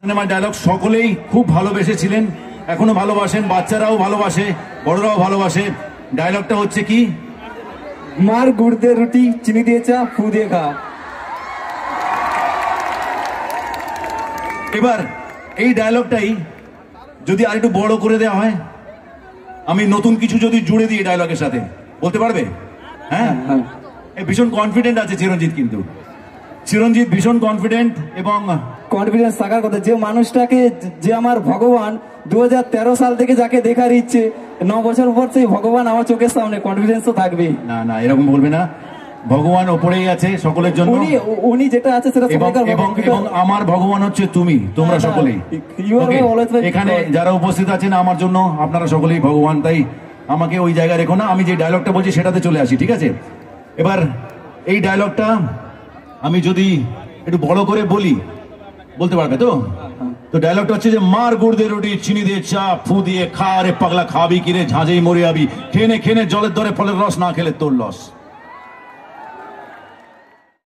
সিনেমার ডায়লগ সকলেই খুব ভালোবেসেছিলেন, এখনো ভালোবাসেন, বাচ্চারাও ভালোবাসে, বড়রাও ভালোবাসে। ডায়লগটা হচ্ছে কি? মার গুড় দিয়ে রুটি, চিনি দিয়ে চা, ফু দিয়ে খা। এবার এই ডায়লগটাই যদি আর একটু বড় করে দেওয়া হয়, আমি নতুন কিছু যদি জুড়ে দিই ডায়লগের সাথে, বলতে পারবে? হ্যাঁ, ভীষণ কনফিডেন্ট আছে চিরঞ্জিত, কিন্তু চিরঞ্জিত ভীষণ কনফিডেন্ট এবং কনফিডেন্স থাকার কথা। যে মানুষটাকে, যে আমার ভগবান 2013 সাল থেকে যাকে দেখার ইচ্ছে, 9 বছর পর সেই ভগবান আমার চোখের সামনে, কনফিডেন্স তো থাকবেই। না না, এরকম বলবে না, ভগবান ওপরেই আছে সকলের জন্য, উনি যেটা আছে সেটা এবং আমার ভগবান হচ্ছে তুমি, তোমরা সকলেই। এখানে যারা উপস্থিত আছেন আমার জন্য আপনারা সকলেই ভগবান, তাই আমাকে ওই জায়গায় রেখো না। আমি যে ডায়লগটা বলছি সেটাতে চলে আসি, ঠিক আছে? এবার এই ডায়লগটা আমি যদি একটু বড় করে বলি, বলতে পারবে তো? তো ডায়লগটা হচ্ছে যে মার গুড় দিয়ে রুটি, চিনি দিয়ে চা, ফু দিয়ে খা রে পাগলা, খাবি কিরে ঝাঁঝেই মরে যাবি, খেনে খেনে জলের দরে ফলের রস, না খেলে তোর লস।